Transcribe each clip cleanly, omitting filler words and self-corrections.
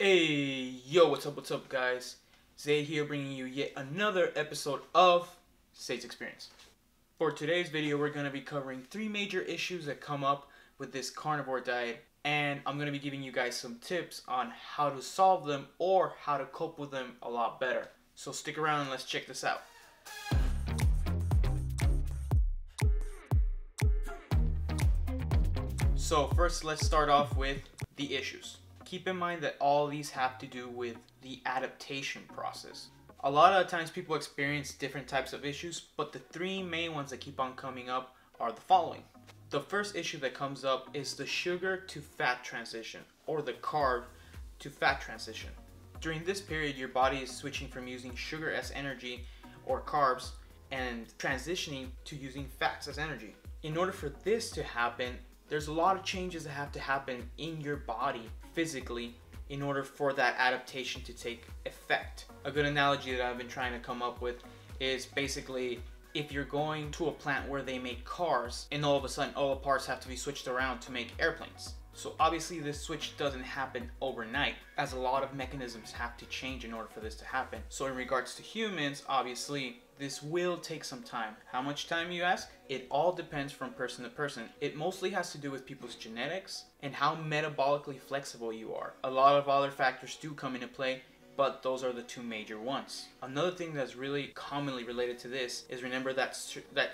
Hey, yo, what's up, guys? Zay here bringing you yet another episode of Zay's Experience. For today's video, we're going to be covering 3 major issues that come up with this carnivore diet, and I'm going to be giving you guys some tips on how to solve them or how to cope with them a lot better. So stick around and let's check this out. So first, let's start off with the issues. Keep in mind that all these have to do with the adaptation process. A lot of times people experience different types of issues, but the 3 main ones that keep on coming up are the following. The first issue that comes up is the sugar to fat transition, or the carb to fat transition. During this period, your body is switching from using sugar as energy or carbs and transitioning to using fats as energy. In order for this to happen, there's a lot of changes that have to happen in your body physically in order for that adaptation to take effect. A good analogy that I've been trying to come up with is basically if you're going to a plant where they make cars and all of a sudden all the parts have to be switched around to make airplanes. So obviously this switch doesn't happen overnight, as a lot of mechanisms have to change in order for this to happen. So in regards to humans, obviously this will take some time. How much time, you ask? It all depends from person to person. It mostly has to do with people's genetics and how metabolically flexible you are. A lot of other factors do come into play, but those are the 2 major ones. Another thing that's really commonly related to this is, remember that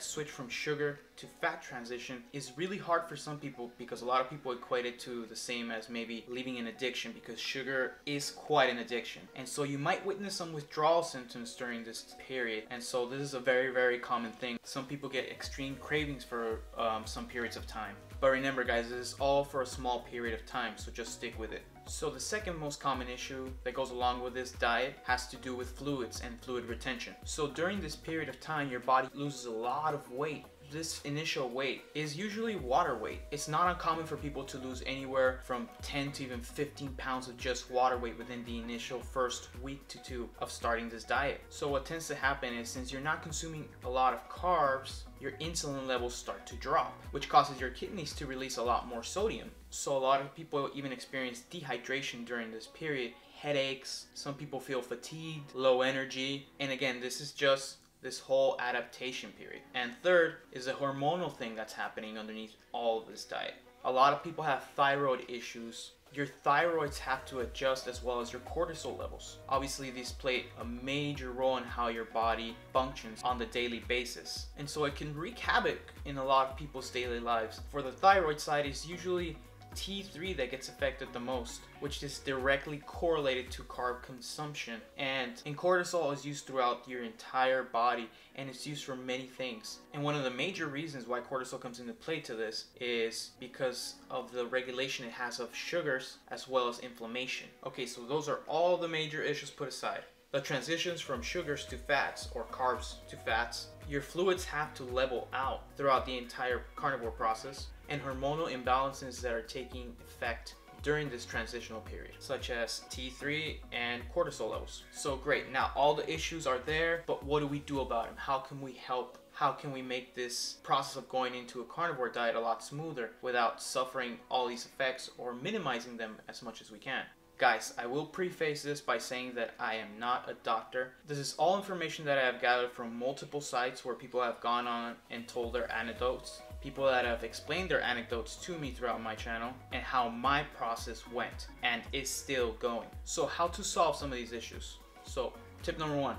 switch from sugar to fat transition is really hard for some people, because a lot of people equate it to the same as maybe leaving an addiction, because sugar is quite an addiction. And so you might witness some withdrawal symptoms during this period. And so this is a very common thing. Some people get extreme cravings for some periods of time. But remember guys, this is all for a small period of time, so just stick with it. So the second most common issue that goes along with this diet has to do with fluids and fluid retention. So during this period of time, your body loses a lot of weight. This initial weight is usually water weight. It's not uncommon for people to lose anywhere from 10 to even 15 pounds of just water weight within the initial first week to 2 of starting this diet. So what tends to happen is, since you're not consuming a lot of carbs, your insulin levels start to drop, which causes your kidneys to release a lot more sodium. So a lot of people even experience dehydration during this period, headaches, some people feel fatigued, low energy, and again, this is just this whole adaptation period. And third is a hormonal thing that's happening underneath all of this diet. A lot of people have thyroid issues. Your thyroids have to adjust, as well as your cortisol levels. Obviously, these play a major role in how your body functions on the daily basis. And so it can wreak havoc in a lot of people's daily lives. For the thyroid side, it's usually T3 that gets affected the most, which is directly correlated to carb consumption. And cortisol is used throughout your entire body, and it's used for many things. And one of the major reasons why cortisol comes into play to this is because of the regulation it has of sugars as well as inflammation. Okay, so those are all the major issues put aside. The transitions from sugars to fats, or carbs to fats, your fluids have to level out throughout the entire carnivore process, and hormonal imbalances that are taking effect during this transitional period, such as T3 and cortisol levels. So great, now all the issues are there, but what do we do about them? How can we help? How can we make this process of going into a carnivore diet a lot smoother without suffering all these effects or minimizing them as much as we can? Guys, I will preface this by saying that I am not a doctor. This is all information that I have gathered from multiple sites where people have gone on and told their anecdotes, people that have explained their anecdotes to me throughout my channel, and how my process went and is still going. So how to solve some of these issues. So tip number 1,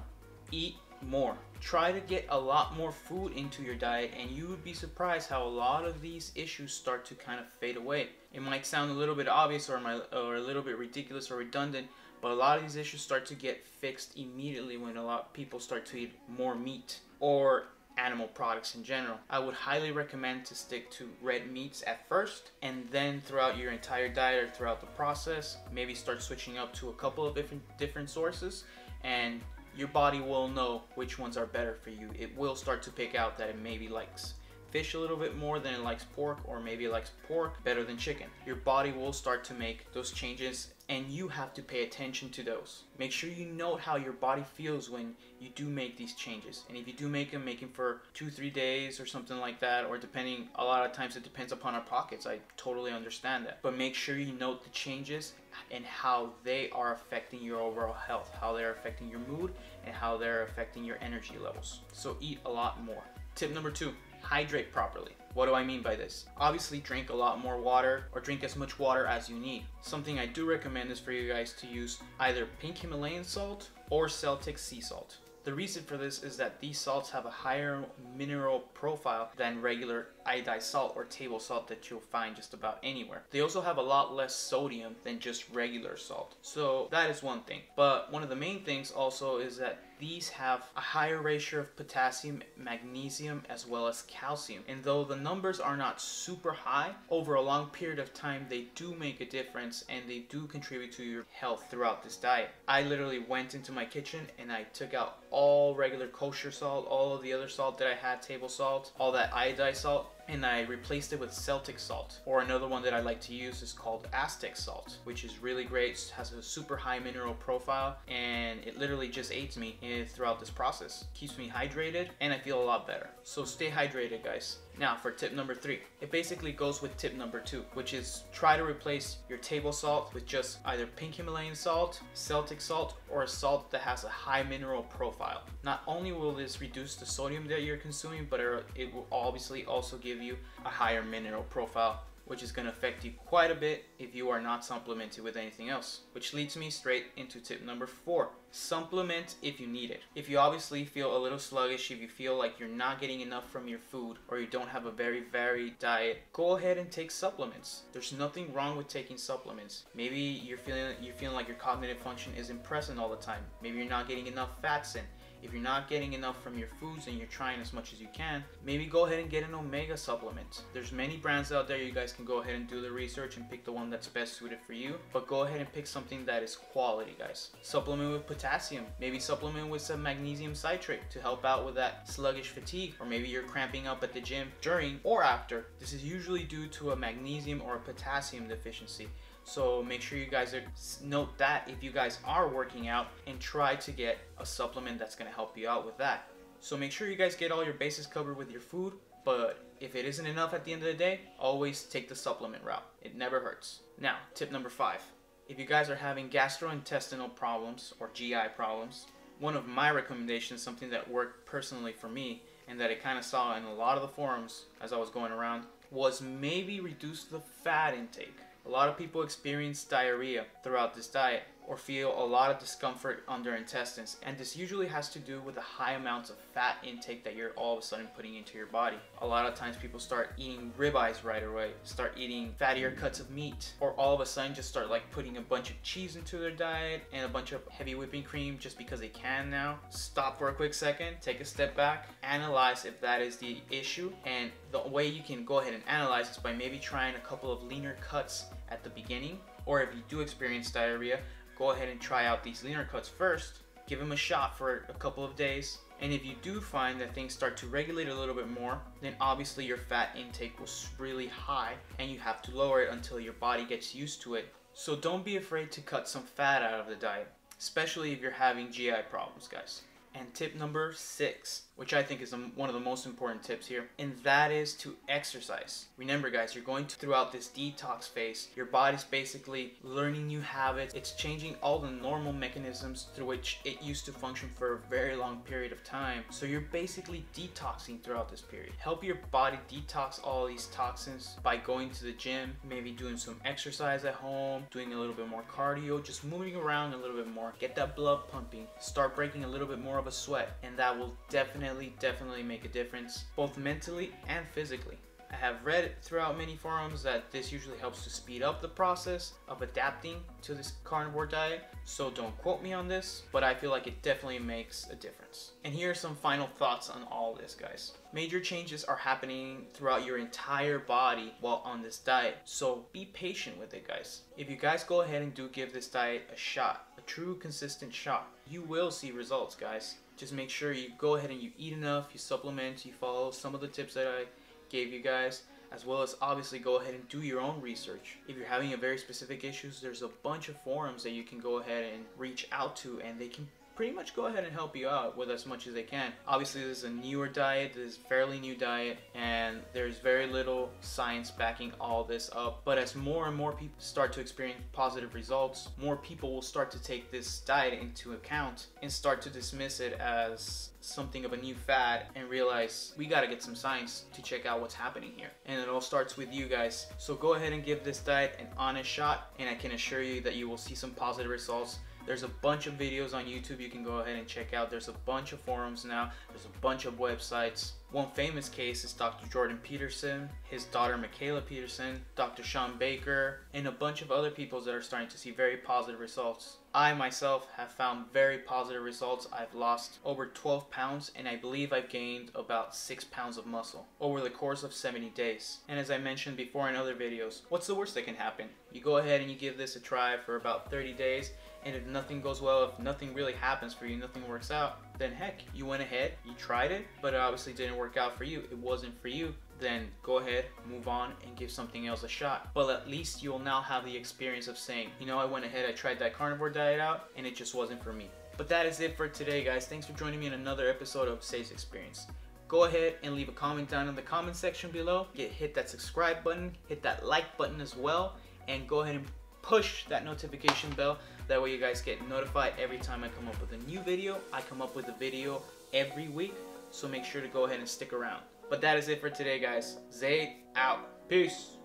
eat more. Try to get a lot more food into your diet, and you would be surprised how a lot of these issues start to kind of fade away. It might sound a little bit obvious or a little bit ridiculous or redundant, but a lot of these issues start to get fixed immediately when a lot of people start to eat more meat or animal products in general. I would highly recommend to stick to red meats at first, and then throughout your entire diet or throughout the process, maybe start switching up to a couple of different sources, and your body will know which ones are better for you. It will start to pick out that it maybe likes fish a little bit more than it likes pork, or maybe it likes pork better than chicken. Your body will start to make those changes, and you have to pay attention to those. Make sure you note how your body feels when you do make these changes. And if you do make them for 2-3 days or something like that, or depending, a lot of times it depends upon our pockets. I totally understand that. But make sure you note the changes and how they are affecting your overall health, how they're affecting your mood, and how they're affecting your energy levels. So eat a lot more. Tip number 2, hydrate properly. What do I mean by this? Obviously drink a lot more water, or drink as much water as you need. Something I do recommend is for you guys to use either pink Himalayan salt or Celtic sea salt. The reason for this is that these salts have a higher mineral profile than regular iodized salt or table salt that you'll find just about anywhere. They also have a lot less sodium than just regular salt. So that is one thing. But one of the main things also is that these have a higher ratio of potassium, magnesium, as well as calcium. And though the numbers are not super high, over a long period of time, they do make a difference and they do contribute to your health throughout this diet. I literally went into my kitchen and I took out all regular kosher salt, all of the other salt that I had, table salt, all that iodized salt, and I replaced it with Celtic salt. Or another one that I like to use is called Aztec salt, which is really great. It has a super high mineral profile, and it literally just aids me throughout this process. Keeps me hydrated, and I feel a lot better. So stay hydrated, guys. Now for tip number 3, it basically goes with tip number 2, which is try to replace your table salt with just either pink Himalayan salt, Celtic salt, or a salt that has a high mineral profile. Not only will this reduce the sodium that you're consuming, but it will obviously also give you a higher mineral profile, which is going to affect you quite a bit if you are not supplemented with anything else. Which leads me straight into tip number 4. Supplement if you need it. If you obviously feel a little sluggish, if you feel like you're not getting enough from your food, or you don't have a very varied diet, go ahead and take supplements. There's nothing wrong with taking supplements. Maybe you're feeling like your cognitive function isn't present all the time. Maybe you're not getting enough fats in. If you're not getting enough from your foods and you're trying as much as you can, maybe go ahead and get an omega supplement. There's many brands out there. You guys can go ahead and do the research and pick the one that's best suited for you. But go ahead and pick something that is quality, guys. Supplement with potassium. Maybe supplement with some magnesium citrate to help out with that sluggish fatigue. Or maybe you're cramping up at the gym during or after. This is usually due to a magnesium or a potassium deficiency. So make sure you guys note that if you guys are working out, and try to get a supplement that's going to help you out with that. So make sure you guys get all your bases covered with your food, but if it isn't enough at the end of the day, always take the supplement route. It never hurts. Now, tip number 5. If you guys are having gastrointestinal problems or GI problems, one of my recommendations, something that worked personally for me and that I kind of saw in a lot of the forums as I was going around, was maybe reduce the fat intake. A lot of people experience diarrhea throughout this diet, or feel a lot of discomfort on their intestines, and this usually has to do with the high amounts of fat intake that you're all of a sudden putting into your body. A lot of times people start eating ribeyes right away, start eating fattier cuts of meat, or all of a sudden just start like putting a bunch of cheese into their diet and a bunch of heavy whipping cream just because they can now. Stop for a quick second, take a step back, analyze if that is the issue, and the way you can go ahead and analyze is by maybe trying a couple of leaner cuts at the beginning, or if you do experience diarrhea, go ahead and try out these leaner cuts first. Give them a shot for a couple of days. And if you do find that things start to regulate a little bit more, then obviously your fat intake was really high and you have to lower it until your body gets used to it. So don't be afraid to cut some fat out of the diet, especially if you're having GI problems, guys. And tip number 6, which I think is one of the most important tips here, and that is to exercise. Remember, guys, you're going throughout this detox phase. Your body's basically learning new habits. It's changing all the normal mechanisms through which it used to function for a very long period of time. So you're basically detoxing throughout this period. Help your body detox all these toxins by going to the gym, maybe doing some exercise at home, doing a little bit more cardio, just moving around a little bit more. Get that blood pumping. Start breaking a little bit more of a sweat, and that will definitely make a difference, both mentally and physically. I have read throughout many forums that this usually helps to speed up the process of adapting to this carnivore diet, so don't quote me on this, but I feel like it definitely makes a difference. And here are some final thoughts on all this, guys. Major changes are happening throughout your entire body while on this diet, so be patient with it, guys. If you guys go ahead and do give this diet a shot, a true consistent shot, you will see results, guys. Just make sure you go ahead and you eat enough, you supplement, you follow some of the tips that I gave you guys, as well as obviously go ahead and do your own research. If you're having a very specific issues, there's a bunch of forums that you can go ahead and reach out to, and they can pretty much go ahead and help you out with as much as they can. Obviously, this is a newer diet, this is a fairly new diet, and there's very little science backing all this up. But as more and more people start to experience positive results, more people will start to take this diet into account and start to dismiss it as something of a new fad and realize we got to get some science to check out what's happening here. And it all starts with you guys. So go ahead and give this diet an honest shot, and I can assure you that you will see some positive results. There's a bunch of videos on YouTube you can go ahead and check out. There's a bunch of forums now. There's a bunch of websites. One famous case is Dr. Jordan Peterson, his daughter Michaela Peterson, Dr. Sean Baker, and a bunch of other people that are starting to see very positive results. I myself have found very positive results. I've lost over 12 pounds, and I believe I've gained about 6 pounds of muscle over the course of 70 days. And as I mentioned before in other videos, what's the worst that can happen? You go ahead and you give this a try for about 30 days, and if nothing goes well, if nothing really happens for you, nothing works out, then heck, you went ahead, you tried it, but it obviously didn't work out for you. It wasn't for you. Then go ahead, move on, and give something else a shot. But at least you'll now have the experience of saying, you know, I went ahead, I tried that carnivore diet out, and it just wasn't for me. But that is it for today, guys. Thanks for joining me in another episode of Say's Experience. Go ahead and leave a comment down in the comment section below. Hit that subscribe button, hit that like button as well, and go ahead and push that notification bell. That way you guys get notified every time I come up with a new video. I come up with a video every week, so make sure to go ahead and stick around. But that is it for today, guys. Zay out. Peace.